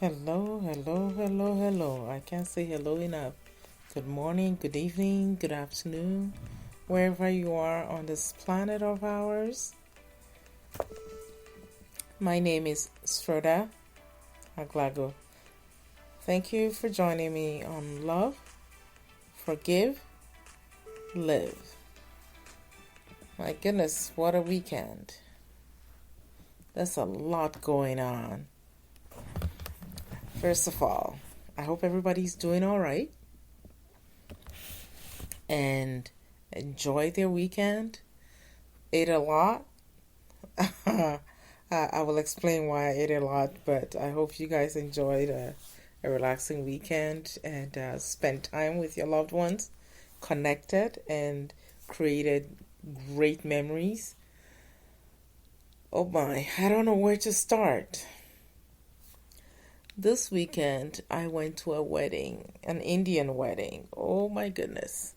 Hello, hello, hello, hello. I can't say hello enough. Good morning, good evening, good afternoon, wherever you are on this planet of ours. My name is Sroda Aglago. Thank you for joining me on Love, Forgive, Live. My goodness, what a weekend. There's a lot going on. First of all, I hope everybody's doing all right and enjoyed their weekend. Ate a lot. I will explain why I ate a lot, but I hope you guys enjoyed a relaxing weekend and spent time with your loved ones, connected, and created great memories. Oh my, I don't know where to start. This weekend, I went to a wedding, an Indian wedding. Oh my goodness.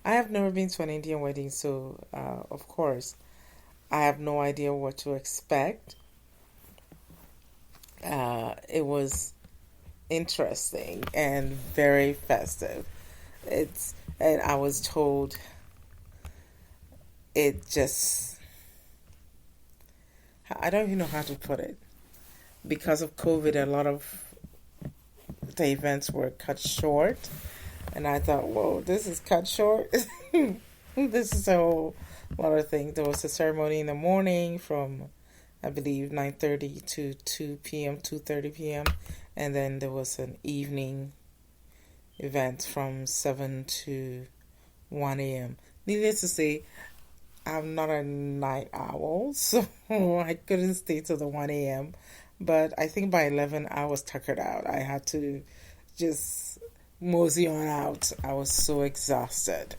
I have never been to an Indian wedding, so of course, I have no idea what to expect. It was interesting and very festive. And I was told it just, I don't even know how to put it. Because of COVID, a lot of the events were cut short. And I thought, whoa, this is cut short. This is a whole lot of things. There was a ceremony in the morning from, I believe, 9:30 to 2 p.m., 2:30 p.m. And then there was an evening event from 7 to 1 a.m. Needless to say, I'm not a night owl, so I couldn't stay till the 1 a.m. But I think by 11, I was tuckered out. I had to just mosey on out. I was so exhausted.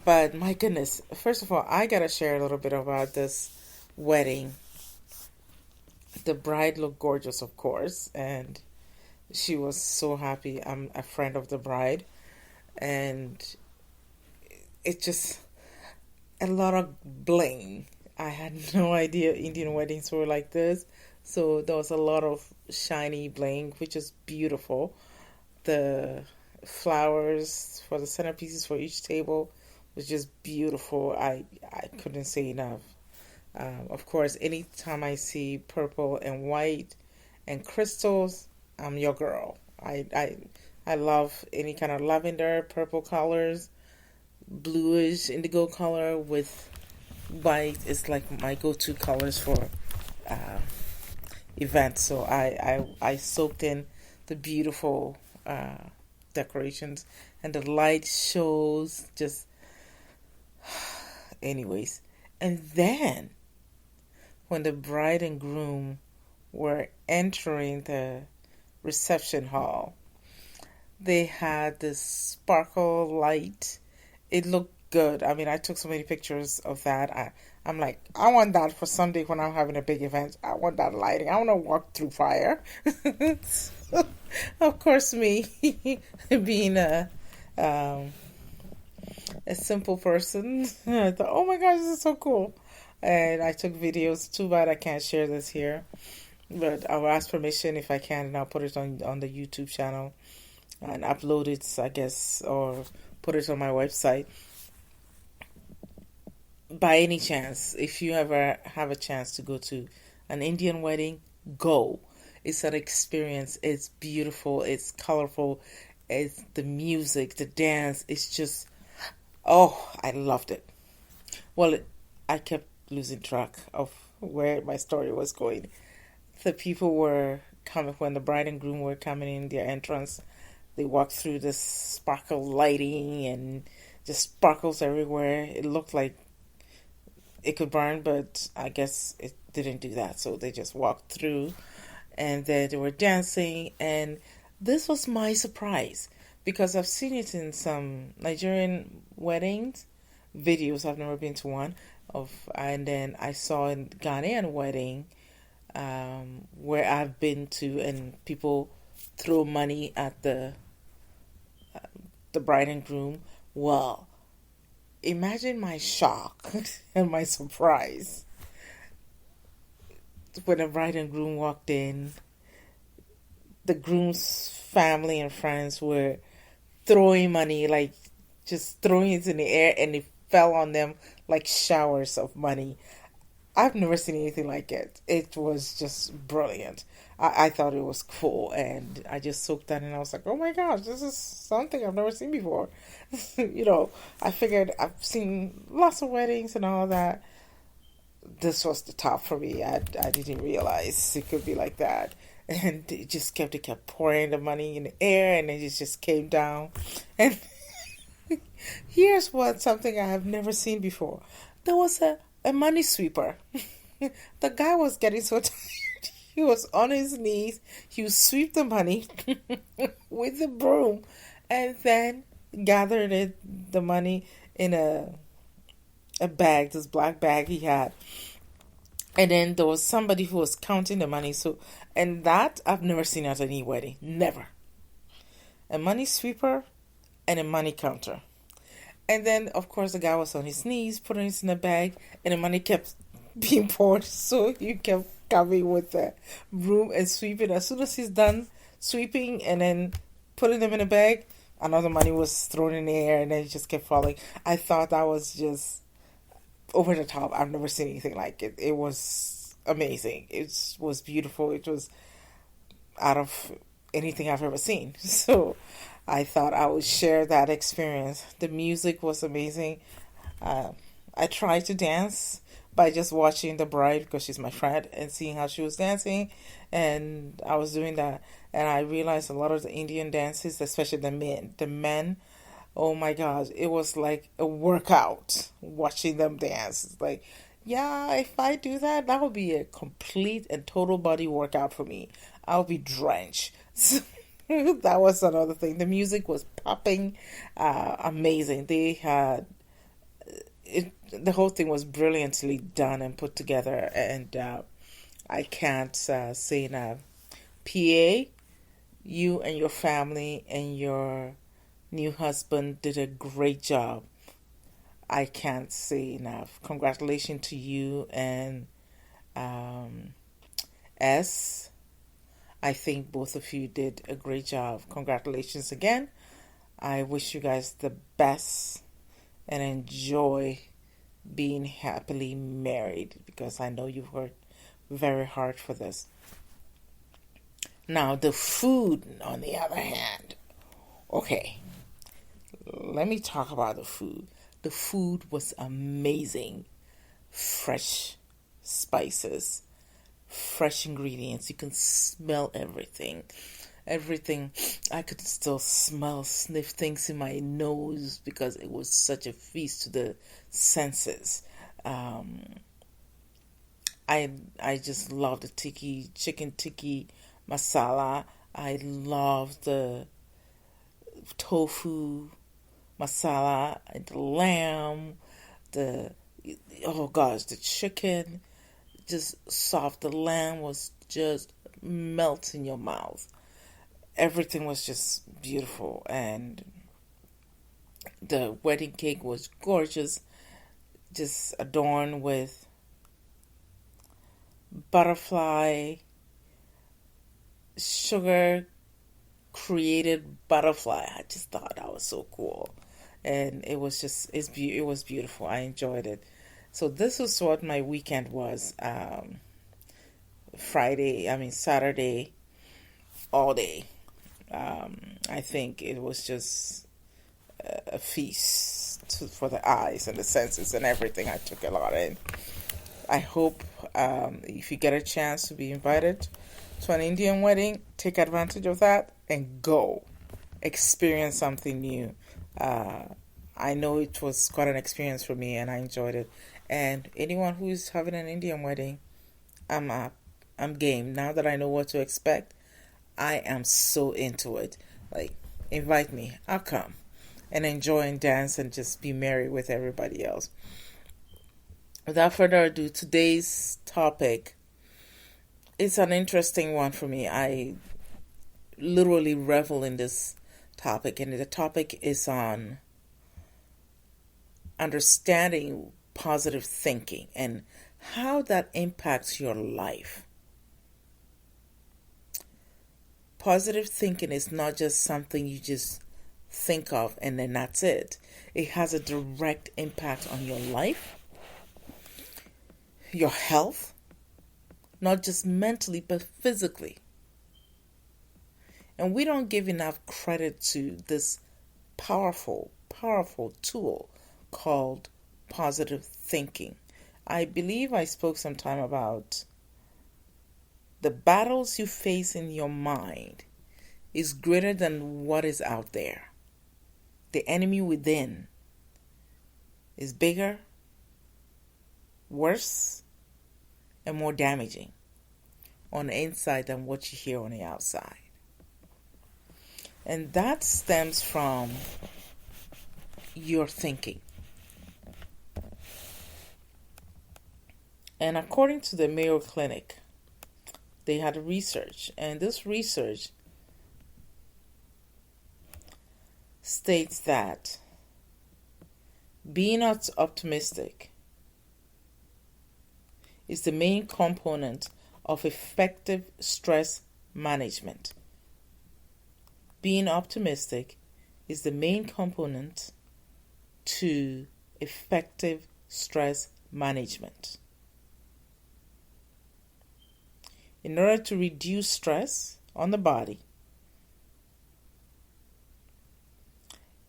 But my goodness, first of all, I gotta share a little bit about this wedding. The bride looked gorgeous, of course, and she was so happy. I'm a friend of the bride, and it just a lot of bling. I had no idea Indian weddings were like this. So there was a lot of shiny bling, which is beautiful. The flowers for the centerpieces for each table was just beautiful. I couldn't say enough. Of course, anytime I see purple and white and crystals, I'm your girl. I love any kind of lavender, purple colors, bluish indigo color with white is like my go-to colors for uh, events. So I soaked in the beautiful decorations and the light shows. Just, anyways, and then when the bride and groom were entering the reception hall, they had this sparkle light. It looked good. I mean, I took so many pictures of that. I'm like, I want that for Sunday when I'm having a big event. I want that lighting. I want to walk through fire. So, of course, me being um, a simple person, I thought, oh my gosh, this is so cool. And I took videos. Too bad I can't share this here. But I'll ask permission if I can, and I'll put it on the YouTube channel and upload it, I guess, or put it on my website. By any chance, if you ever have a chance to go to an Indian wedding, go. It's an experience. It's beautiful. It's colorful. It's the music, the dance. It's just, oh, I loved it. Well, I kept losing track of where my story was going. The people were coming when the bride and groom were coming in their entrance. They walked through this sparkle lighting and just sparkles everywhere. It looked like it could burn, but I guess it didn't do that. So they just walked through and then they were dancing. And this was my surprise because I've seen it in some Nigerian weddings, videos. I've never been to one of, and then I saw a Ghanaian wedding where I've been to, and people throw money at the bride and groom. Well, imagine my shock and my surprise. when the bride and groom walked in, the groom's family and friends were throwing money, like just throwing it in the air, and it fell on them like showers of money. I've never seen anything like it. It was just brilliant. I thought it was cool, and I just soaked that in. I was like, oh my gosh, this is something I've never seen before. you know, I figured I've seen lots of weddings and all that. This was the top for me. I didn't realize it could be like that. And it kept pouring the money in the air, and it just came down. And here's something I have never seen before. There was a money sweeper. The guy was getting so tired. He was on his knees. He would sweep the money with the broom, and then gathered the money in a bag, this black bag he had. And then there was somebody who was counting the money. And that I've never seen at any wedding. Never. A money sweeper and a money counter. And then, of course, the guy was on his knees, putting it in a bag, and the money kept being poured. So he kept coming with the broom and sweeping. As soon as he's done sweeping and then putting them in a bag, another money was thrown in the air, and then it just kept falling. I thought that was just over the top. I've never seen anything like it. It was amazing. It was beautiful. It was out of anything I've ever seen. So I thought I would share that experience. The music was amazing. I tried to dance by just watching the bride, because she's my friend, and seeing how she was dancing. And I was doing that. And I realized a lot of the Indian dances, especially the men, oh my gosh, it was like a workout watching them dance. It's like, yeah, if I do that, that would be a complete and total body workout for me. I'll be drenched. So that was another thing. The music was popping, amazing. They had the whole thing was brilliantly done and put together, and I can't say enough. PA, you and your family and your new husband did a great job. I can't say enough. Congratulations to you and S. I think both of you did a great job. Congratulations again. I wish you guys the best and enjoy being happily married, because I know you've worked very hard for this. Now, the food, on the other hand. Okay, let me talk about the food. The food was amazing. Fresh spices, fresh ingredients. You can smell everything. I could still sniff things in my nose, because it was such a feast to the senses. I just love the chicken tikka masala. I love the tofu masala, the lamb, oh gosh, the chicken, just soft. The lamb was just melt in your mouth. Everything was just beautiful, and the wedding cake was gorgeous, just adorned with butterfly, sugar created butterfly. I just thought that was so cool, and it was beautiful. I enjoyed it. So this was what my weekend was. Saturday, all day. I think it was just a feast for the eyes and the senses and everything. I took a lot in. I hope if you get a chance to be invited to an Indian wedding, take advantage of that and go experience something new. I know it was quite an experience for me, and I enjoyed it. And anyone who is having an Indian wedding, I'm up. I'm game. Now that I know what to expect, I am so into it. Like, invite me. I'll come and enjoy and dance and just be merry with everybody else. Without further ado, today's topic is an interesting one for me. I literally revel in this topic, and the topic is on understanding positive thinking and how that impacts your life. Positive thinking is not just something you just think of and then that's it. It has a direct impact on your life, your health, not just mentally but physically. And we don't give enough credit to this powerful tool called positive thinking. I believe I spoke some time about the battles you face in your mind is greater than what is out there. The enemy within is bigger, worse, and more damaging on the inside than what you hear on the outside. And that stems from your thinking. And according to the Mayo Clinic, they had research, and this research states that being optimistic is the main component of effective stress management. Being optimistic is the main component to effective stress management. In order to reduce stress on the body,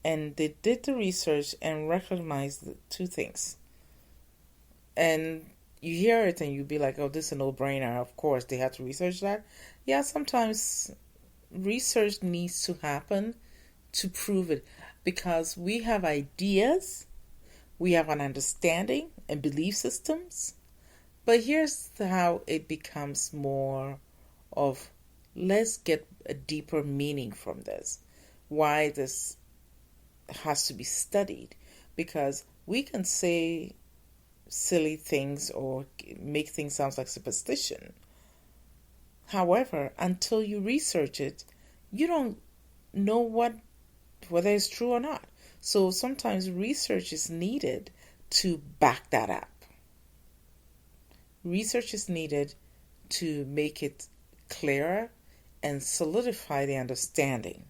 and they did the research and recognized the two things. And you hear it and you'd be like, oh, this is a no-brainer. Of course, they had to research that. Yeah, sometimes research needs to happen to prove it because we have ideas, we have an understanding and belief systems. But here's how it becomes more of, let's get a deeper meaning from this. Why this has to be studied, because we can say silly things or make things sound like superstition. However, until you research it, you don't know whether it's true or not. So sometimes research is needed to back that up. Research is needed to make it clearer and solidify the understanding.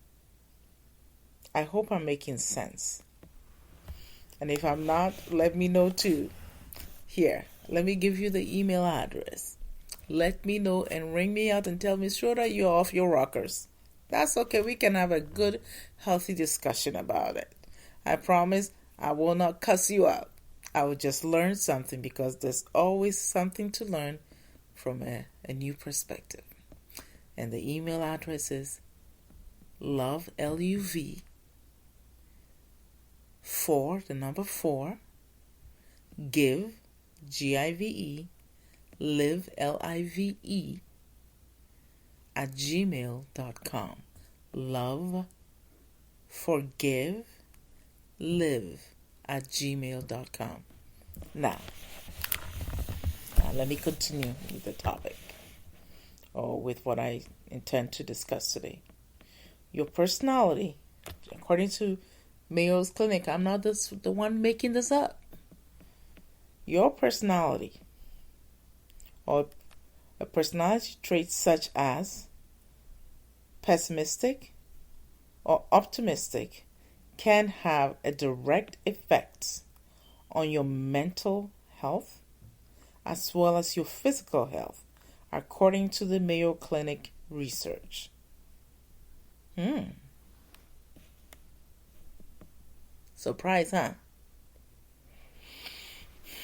I hope I'm making sense. And if I'm not, let me know too. Here, let me give you the email address. Let me know and ring me out and tell me, Shroda, you're off your rockers. That's okay. We can have a good, healthy discussion about it. I promise I will not cuss you out. I will just learn something because there's always something to learn from a new perspective. And the email address is love, L-U-V, 4, the number 4, give, G-I-V-E, live, L-I-V-E, at gmail.com. Love, forgive, live at gmail.com. Now, let me continue with the topic or with what I intend to discuss today. Your personality, according to Mayo's Clinic, I'm not the one making this up. Your personality or a personality trait such as pessimistic or optimistic can have a direct effect on your mental health as well as your physical health, according to the Mayo Clinic research. Surprise, huh?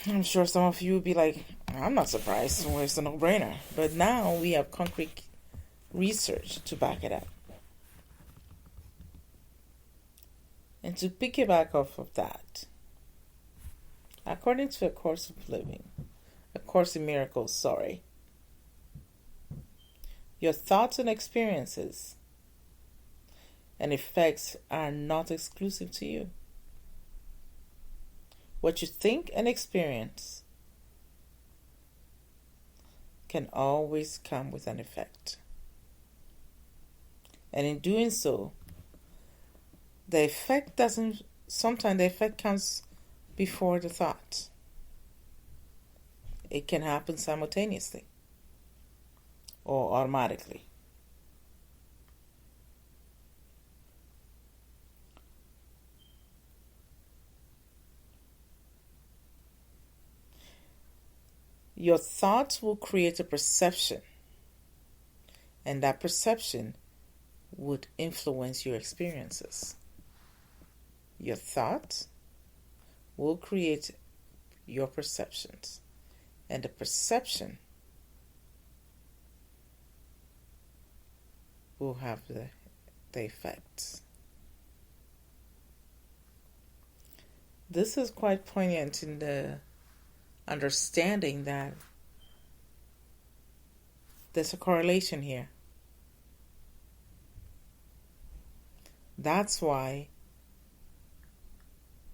I'm sure some of you would be like, I'm not surprised. Well, it's a no-brainer. But now we have concrete research to back it up. And to piggyback off of that, according to A Course in Miracles, your thoughts and experiences and effects are not exclusive to you. What you think and experience can always come with an effect. And in doing so, sometimes the effect comes before the thought. It can happen simultaneously or automatically. Your thoughts will create a perception, and that perception would influence your experiences. Your thoughts will create your perceptions, and the perception will have the effects. This is quite poignant in the understanding that there's a correlation here. That's why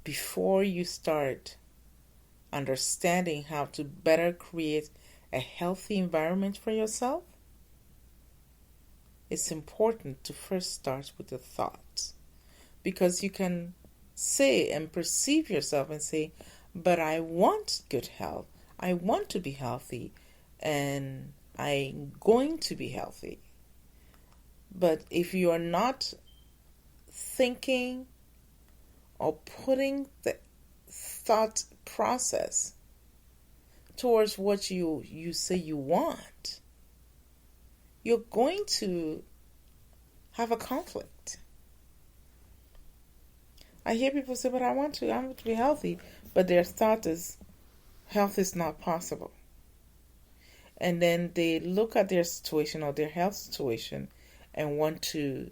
before you start understanding how to better create a healthy environment for yourself, it's important to first start with the thoughts. Because you can say and perceive yourself and say, but I want good health. I want to be healthy and I'm going to be healthy. But if you are not thinking or putting the thought process towards what you say you want, you're going to have a conflict. I hear people say, but I want to be healthy, but their thought is, health is not possible. And then they look at their situation or their health situation and want to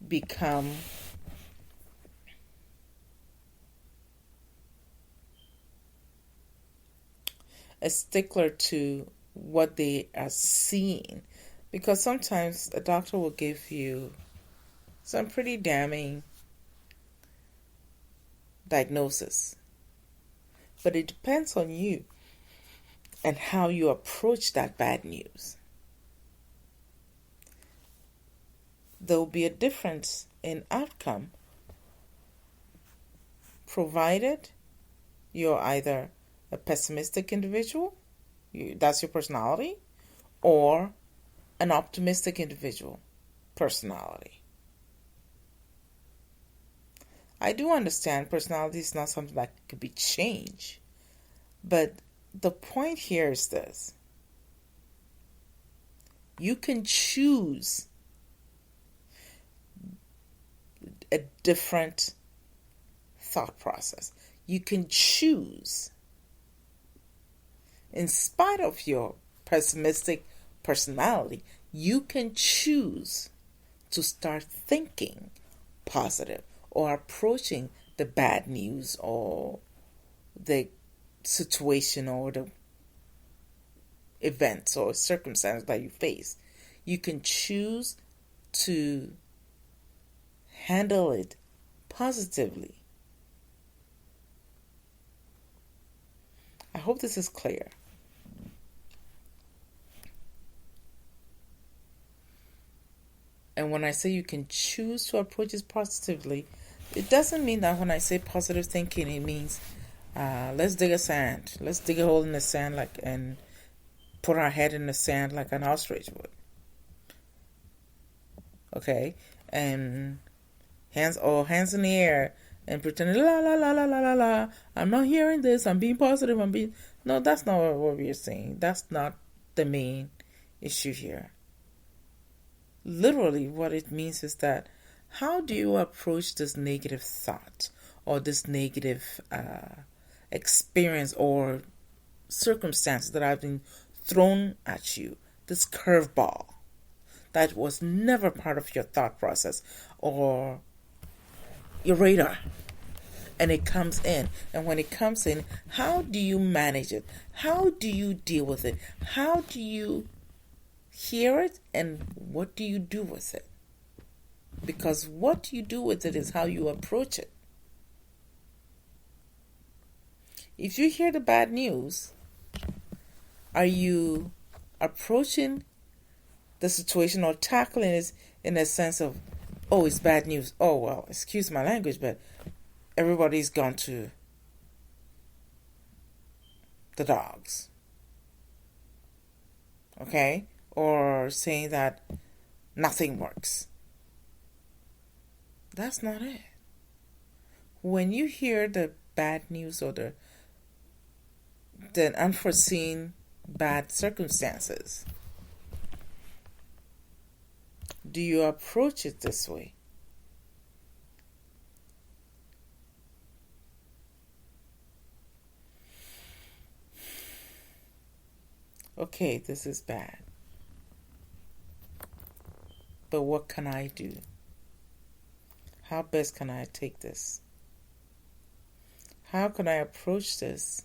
become a stickler to what they are seeing. Because sometimes a doctor will give you some pretty damning diagnosis. But it depends on you and how you approach that bad news. There will be a difference in outcome provided you're either a pessimistic individual, that's your personality, or an optimistic individual, personality. I do understand personality is not something that could be changed, but the point here is this. You can choose a different thought process. You can choose, in spite of your pessimistic personality, you can choose to start thinking positive or approaching the bad news or the situation or the events or circumstances that you face. You can choose to handle it positively. I hope this is clear. And when I say you can choose to approach it positively, it doesn't mean that when I say positive thinking, it means let's dig a hole in the sand and put our head in the sand like an ostrich would. Okay? And hands in the air and pretending la la la la la la la. I'm not hearing this. I'm being positive. No, that's not what we're saying. That's not the main issue here. Literally, what it means is that how do you approach this negative thought or this negative experience or circumstance that have been thrown at you, this curveball that was never part of your thought process or your radar, and it comes in. And when it comes in, how do you manage it? How do you deal with it? How do you hear it, and what do you do with it? Because what you do with it is how you approach it. If you hear the bad news, are you approaching the situation or tackling it in a sense of, oh, it's bad news. Oh, well, excuse my language, but everybody's gone to the dogs. Okay? Or saying that nothing works. That's not it. When you hear the bad news or the unforeseen bad circumstances, do you approach it this way? Okay, this is bad. But what can I do? How best can I take this? How can I approach this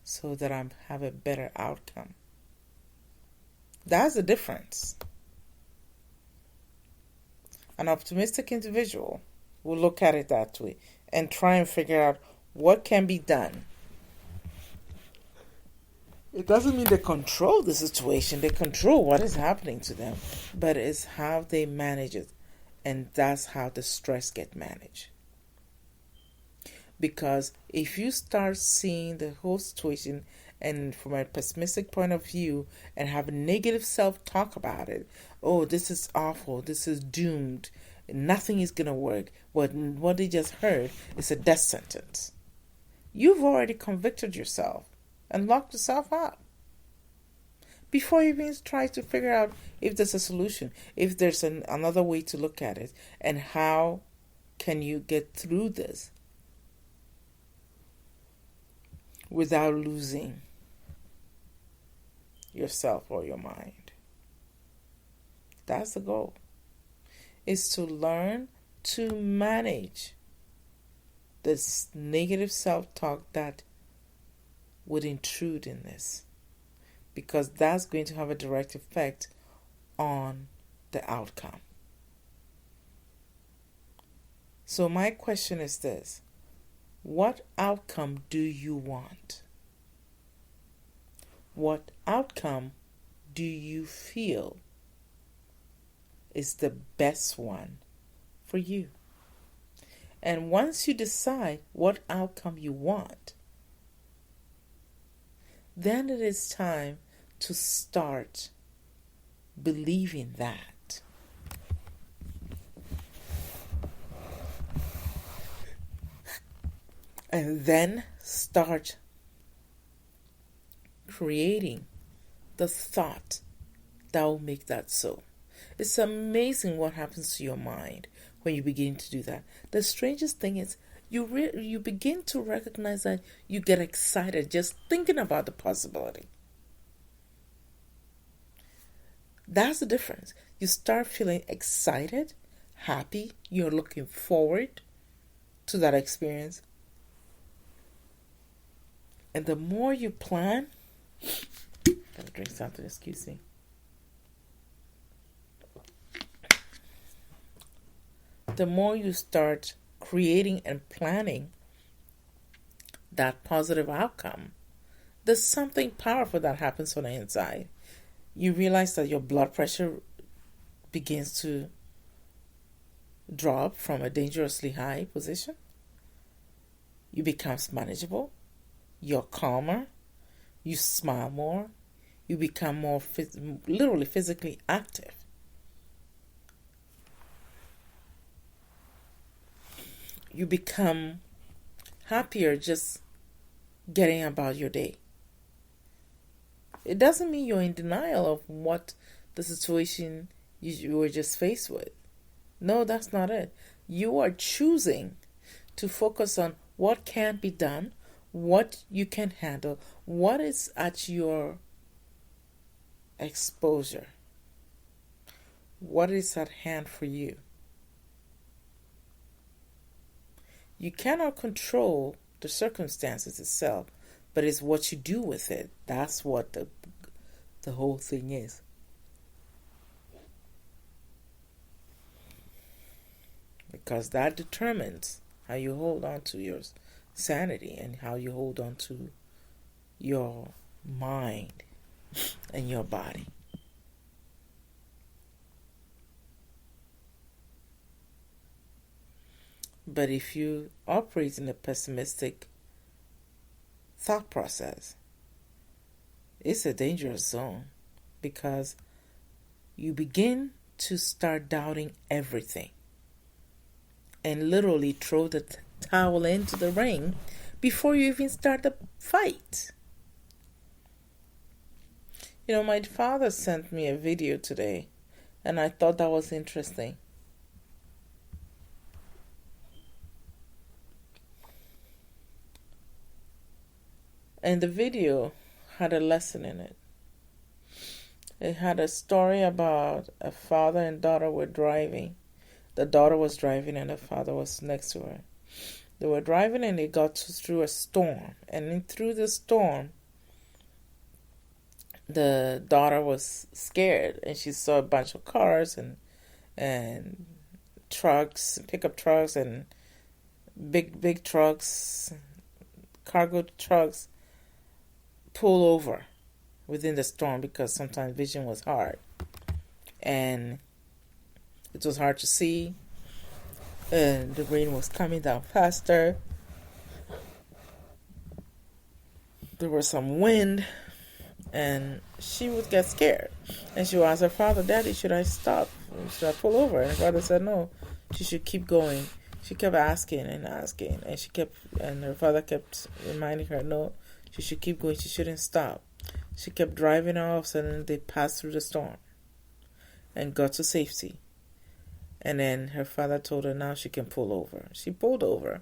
so that I have a better outcome? That's the difference. An optimistic individual will look at it that way and try and figure out what can be done. It doesn't mean they control the situation, they control what is happening to them, but it's how they manage it, and that's how the stress gets managed. Because if you start seeing the whole situation and from a pessimistic point of view and have a negative self-talk about it, oh, this is awful, this is doomed, nothing is going to work, what they just heard is a death sentence. You've already convicted yourself and locked yourself up before you even try to figure out if there's a solution, if there's another way to look at it, and how can you get through this without losing yourself or your mind. That's the goal, is to learn to manage this negative self-talk that would intrude in this, because that's going to have a direct effect on the outcome. So my question is this: what outcome do you want? What outcome do you feel is the best one for you? And once you decide what outcome you want, then it is time to start believing that. And then start creating the thought that will make that so. It's amazing what happens to your mind when you begin to do that. The strangest thing is you begin to recognize that you get excited just thinking about the possibility. That's the difference. You start feeling excited, happy, you're looking forward to that experience. And the more you plan, gotta drink something, excuse me. The more you start creating and planning that positive outcome, there's something powerful that happens on the inside. You realize that your blood pressure begins to drop from a dangerously high position. You become manageable. You're calmer. You smile more. You become more literally physically active. You become happier just getting about your day. It doesn't mean you're in denial of what the situation you were just faced with. No, that's not it. You are choosing to focus on what can be done, what you can handle, what is at your exposure, what is at hand for you. You cannot control the circumstances itself, but it's what you do with it. That's what the whole thing is. Because that determines how you hold on to your sanity and how you hold on to your mind and your body. But if you operate in a pessimistic thought process. It's a dangerous zone because you begin to start doubting everything and literally throw the towel into the ring before you even start the fight. My father sent me a video today, and I thought that was interesting. And the video had a lesson in it. It had a story about a father and daughter were driving. The daughter was driving and the father was next to her. They were driving and they got through a storm. And through the storm, the daughter was scared and she saw a bunch of cars and trucks, pickup trucks and big trucks, cargo trucks pull over within the storm because sometimes vision was hard and it was hard to see and the rain was coming down faster. There was some wind and she would get scared and she would ask her father, "Daddy, should I stop? Should I pull over?" And her father said no, she should keep going. She kept asking and her father kept reminding her, no, she should keep going, she shouldn't stop. She kept driving off, and then they passed through the storm and got to safety. And then her father told her now she can pull over. She pulled over.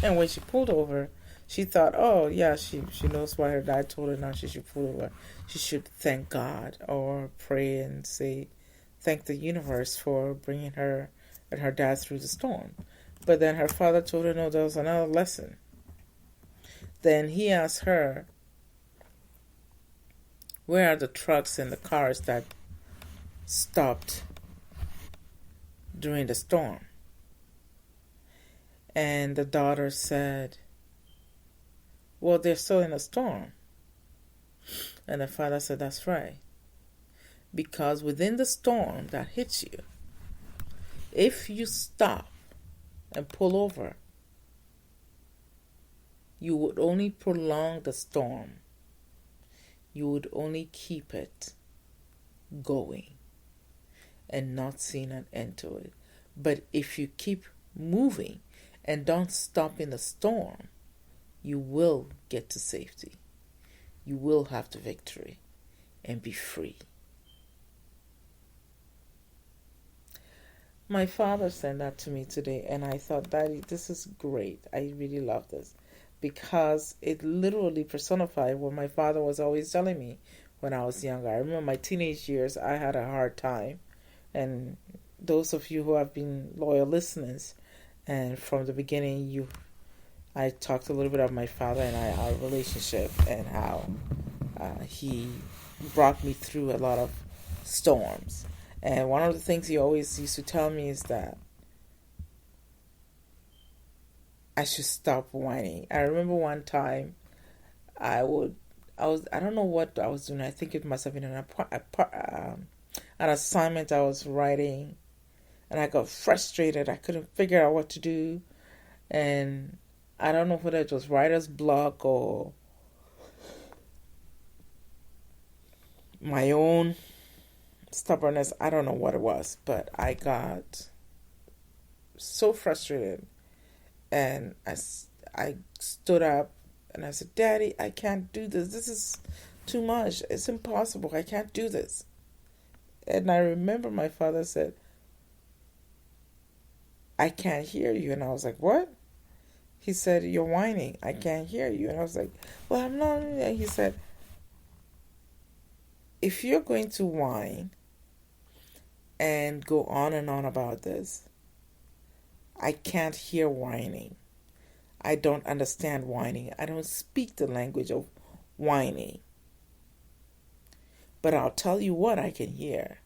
And when she pulled over, she thought, oh, yeah, she knows why her dad told her now she should pull over. She should thank God or pray and thank the universe for bringing her and her dad through the storm. But then her father told her, no, there was another lesson. Then he asked her, where are the trucks and the cars that stopped during the storm? And the daughter said, well, they're still in a storm. And the father said, that's right. Because within the storm that hits you, if you stop and pull over, you would only prolong the storm. You would only keep it going and not seeing an end to it. But if you keep moving and don't stop in the storm, you will get to safety. You will have the victory and be free. My father sent that to me today, and I thought, Daddy, this is great. I really love this because it literally personified what my father was always telling me when I was younger. I remember my teenage years, I had a hard time. And those of you who have been loyal listeners, and from the beginning, I talked a little bit about my father and our relationship and how he brought me through a lot of storms. And one of the things he always used to tell me is that I should stop whining. I remember one time I don't know what I was doing. I think it must have been an assignment I was writing, and I got frustrated. I couldn't figure out what to do, and I don't know whether it was writer's block or my own stubbornness. I don't know what it was, but I got so frustrated, and I stood up and I said, Daddy, I can't do this. This is too much. It's impossible. I can't do this. And I remember my father said, I can't hear you. And I was like, what? He said, you're whining. I can't hear you. And I was like, well, I'm not. And he said, if you're going to whine and go on and on about this, I can't hear whining. I don't understand whining. I don't speak the language of whining. But I'll tell you what I can hear.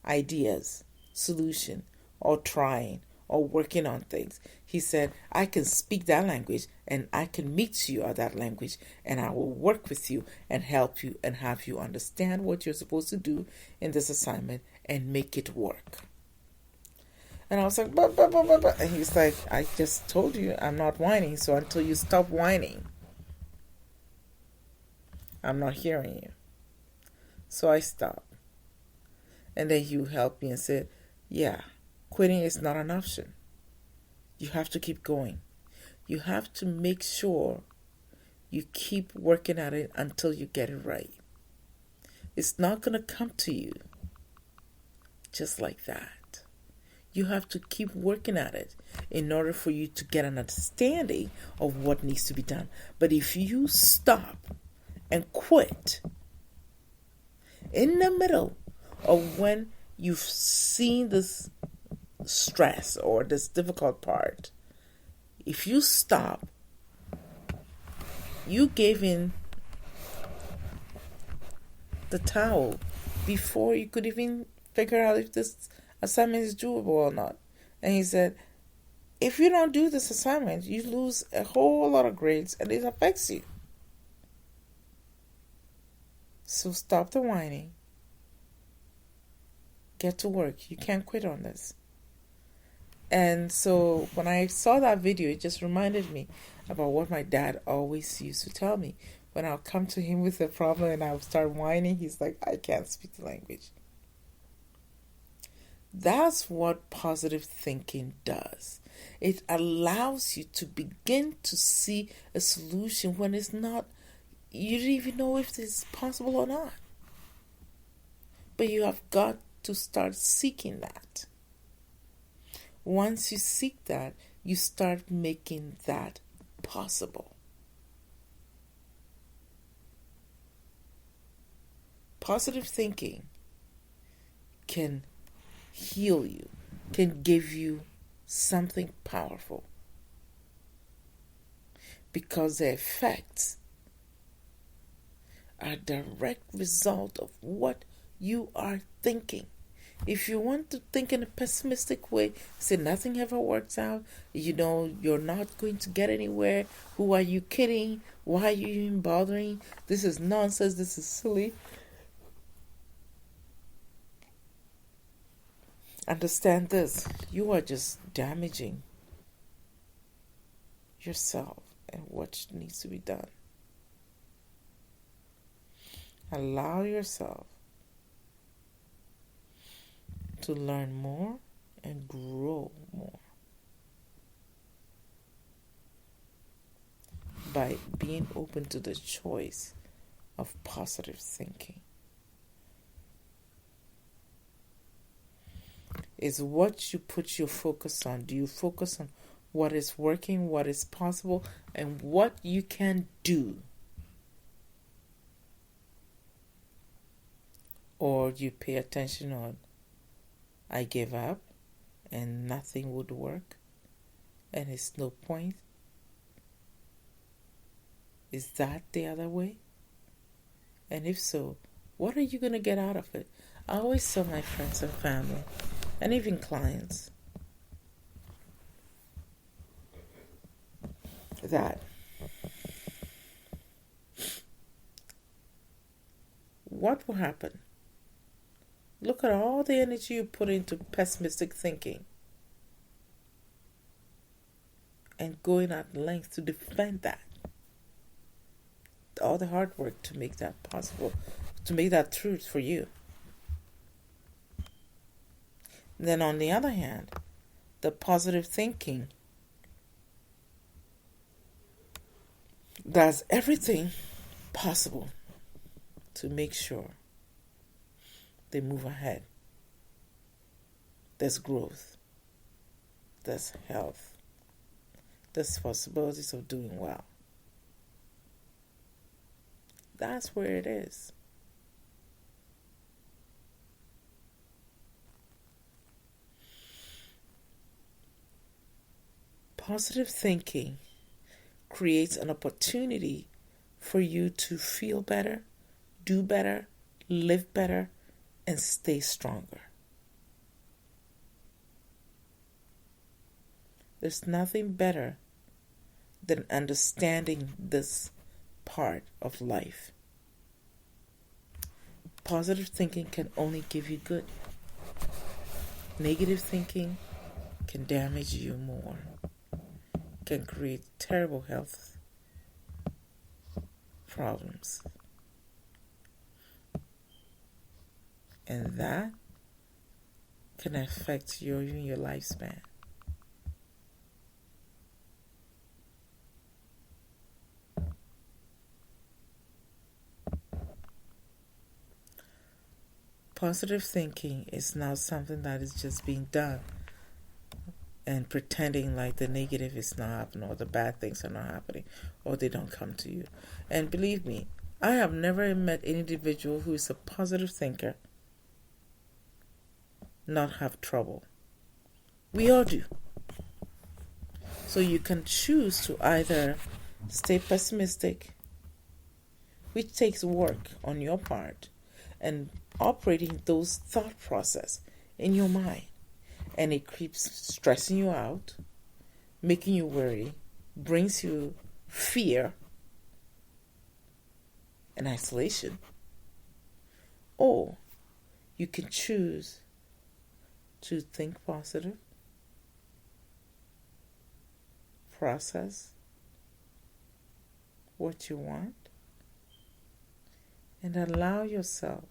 Ideas, solution, or trying, or working on things. He said, I can speak that language and I can meet you at that language and I will work with you and help you and have you understand what you're supposed to do in this assignment and make it work. And I was like, bah, bah, bah, bah, bah. And he's like, I just told you I'm not whining. So until you stop whining, I'm not hearing you. So I stopped. And then he helped me and said, yeah, quitting is not an option. You have to keep going. You have to make sure you keep working at it until you get it right. It's not going to come to you just like that. You have to keep working at it in order for you to get an understanding of what needs to be done. But if you stop and quit in the middle of when you've seen this stress or this difficult part, if you stop, you gave in the towel before you could even figure out if this assignment is doable or not. And he said, if you don't do this assignment, you lose a whole lot of grades and it affects you. So stop the whining. Get to work. You can't quit on this. And so when I saw that video, it just reminded me about what my dad always used to tell me. When I'll come to him with a problem and I'll start whining, he's like, I can't speak the language. That's what positive thinking does. It allows you to begin to see a solution when it's not, you don't even know if it's possible or not. But you have got to start seeking that. Once you seek that, you start making that possible. Positive thinking can heal you, can give you something powerful, because the effects are a direct result of what you are thinking. If you want to think in a pessimistic way, say nothing ever works out, you're not going to get anywhere, who are you kidding, why are you even bothering, this is nonsense, this is silly. Understand this, you are just damaging yourself and what needs to be done. Allow yourself to learn more and grow more by being open to the choice of positive thinking. Is what you put your focus on. Do you focus on what is working, what is possible, and what you can do? Or do you pay attention on, I gave up and nothing would work and it's no point? Is that the other way? And if so, what are you going to get out of it? I always tell my friends and family, and even clients, that what will happen? Look at all the energy you put into pessimistic thinking and going at length to defend that. All the hard work to make that possible, to make that truth for you. Then on the other hand, the positive thinking does everything possible to make sure they move ahead. There's growth. There's health. There's possibilities of doing well. That's where it is. Positive thinking creates an opportunity for you to feel better, do better, live better, and stay stronger. There's nothing better than understanding this part of life. Positive thinking can only give you good. Negative thinking can damage you more, can create terrible health problems. And that can affect even your lifespan. Positive thinking is now something that is just being done and pretending like the negative is not happening or the bad things are not happening or they don't come to you. And believe me, I have never met any individual who is a positive thinker not have trouble. We all do. So you can choose to either stay pessimistic, which takes work on your part, and operating those thought process in your mind. And it keeps stressing you out, making you worry, brings you fear and isolation. Or you can choose to think positive, process what you want, and allow yourself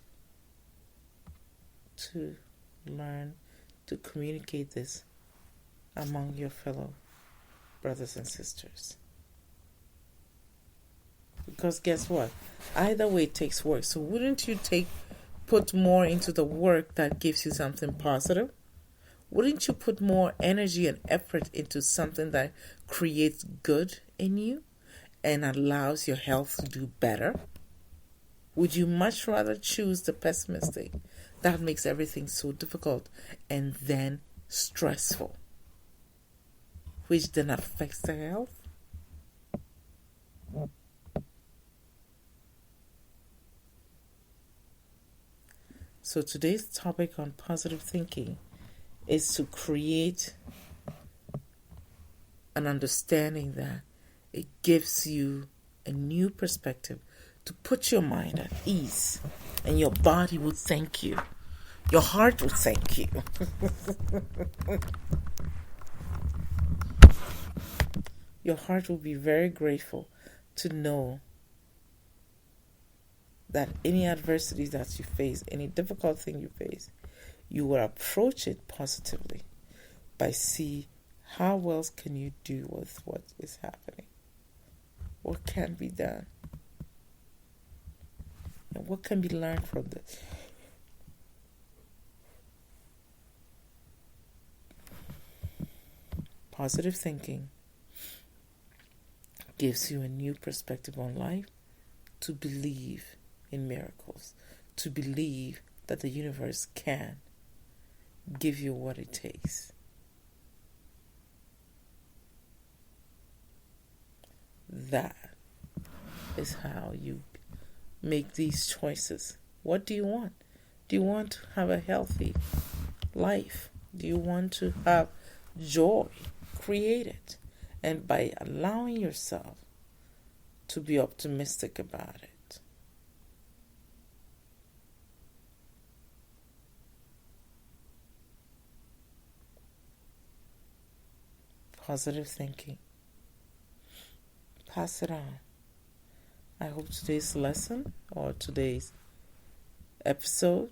to learn to communicate this among your fellow brothers and sisters. Because guess what? Either way it takes work. So wouldn't you put more into the work that gives you something positive? Wouldn't you put more energy and effort into something that creates good in you and allows your health to do better? Would you much rather choose the pessimistic? That makes everything so difficult and then stressful, which then affects the health. So today's topic on positive thinking is to create an understanding that it gives you a new perspective to put your mind at ease, and your body will thank you. Your heart will thank you. Your heart will be very grateful to know that any adversity that you face, any difficult thing you face, you will approach it positively by see how else can you do with what is happening. What can be done? And what can be learned from this? Positive thinking gives you a new perspective on life, to believe in miracles, to believe that the universe can give you what it takes. That is how you make these choices. What do you want? Do you want to have a healthy life? Do you want to have joy? Create it. And by allowing yourself to be optimistic about it, positive thinking, pass it on. I hope today's lesson or today's episode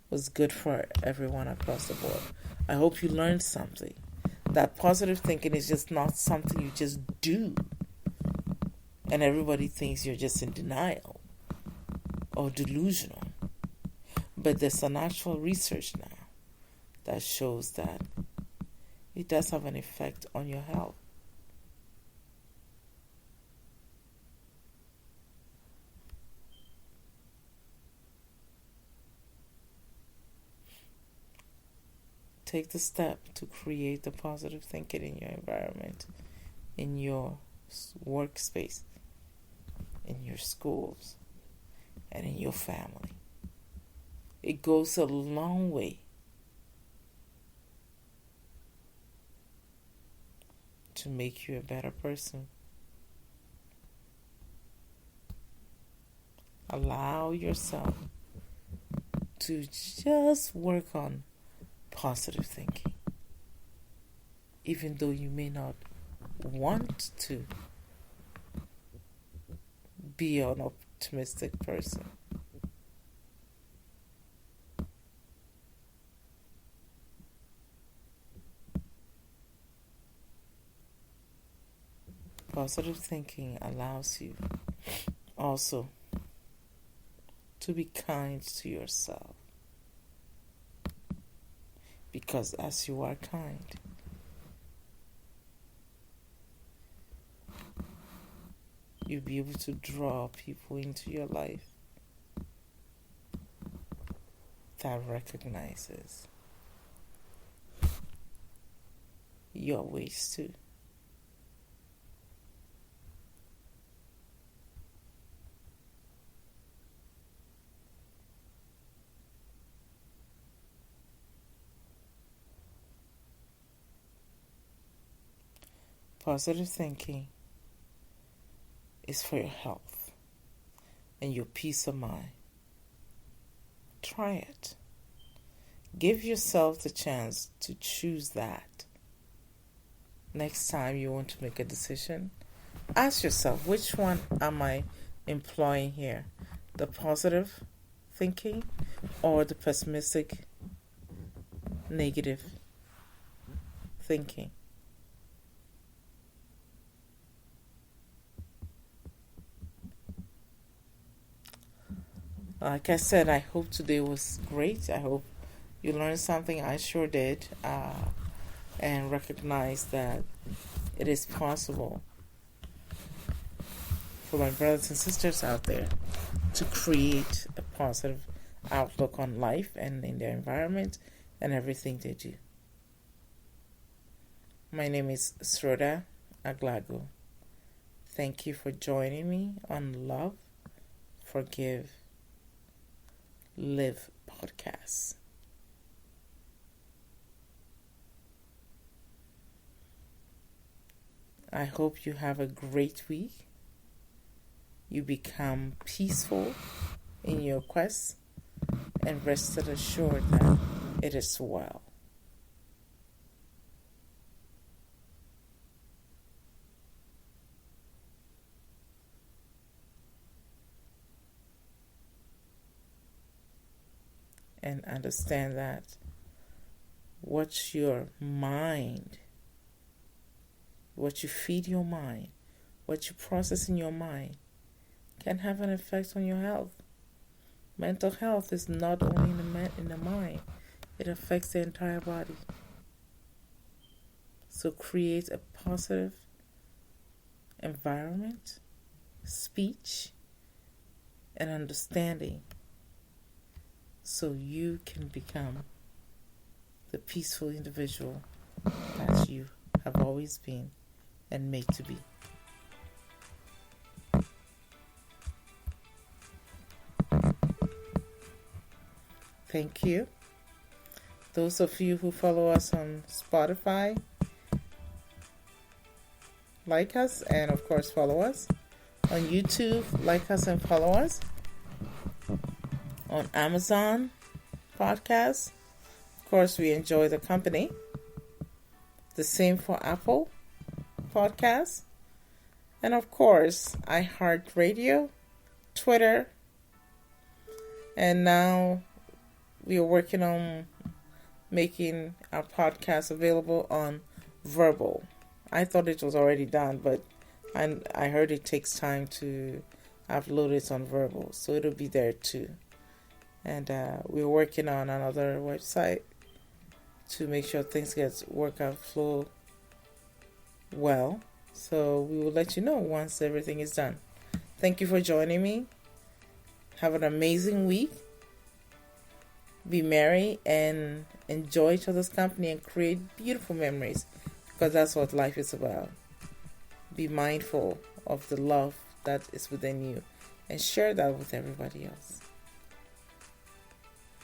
was good for everyone across the board. I hope you learned something. That positive thinking is just not something you just do, and everybody thinks you're just in denial or delusional. But there's an actual research now that shows that it does have an effect on your health. Take the step to create the positive thinking in your environment, in your workspace, in your schools, and in your family. It goes a long way to make you a better person. Allow yourself to just work on positive thinking. even though you may not want to be an optimistic person. Positive thinking allows you also to be kind to yourself. Because as you are kind, you'll be able to draw people into your life that recognizes your ways too. Positive thinking is for your health and your peace of mind. Try it. Give yourself the chance to choose that. Next time you want to make a decision, ask yourself, which one am I employing here? The positive thinking or the pessimistic, negative thinking? Like I said, I hope today was great. I hope you learned something. I sure did. And recognize that it is possible for my brothers and sisters out there to create a positive outlook on life and in their environment and everything they do. My name is Sroda Aglago. Thank you for joining me on Love, Forgive, Live podcast. I hope you have a great week. You become peaceful in your quest and rest assured that it is well. And understand that what your mind, what you feed your mind, what you process in your mind can have an effect on your health. Mental health is not only in the mind, it affects the entire body. So create a positive environment, speech, and understanding so you can become the peaceful individual that you have always been and made to be. Thank you. Those of you who follow us on Spotify, like us and of course follow us. On YouTube, like us and follow us. On Amazon Podcasts, of course we enjoy the company. The same for Apple Podcasts. And of course, iHeartRadio, Twitter. And now we are working on making our podcast available on Verbal. I thought it was already done, but I heard it takes time to upload it on Verbal. So it'll be there too. And we're working on another website to make sure things work out flow well. So we will let you know once everything is done. Thank you for joining me. Have an amazing week. Be merry and enjoy each other's company and create beautiful memories, because that's what life is about. Be mindful of the love that is within you and share that with everybody else.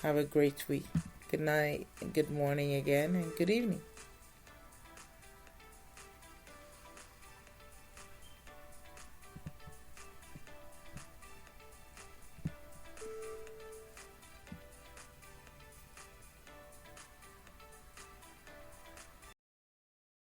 Have a great week. Good night, and good morning again, and good evening.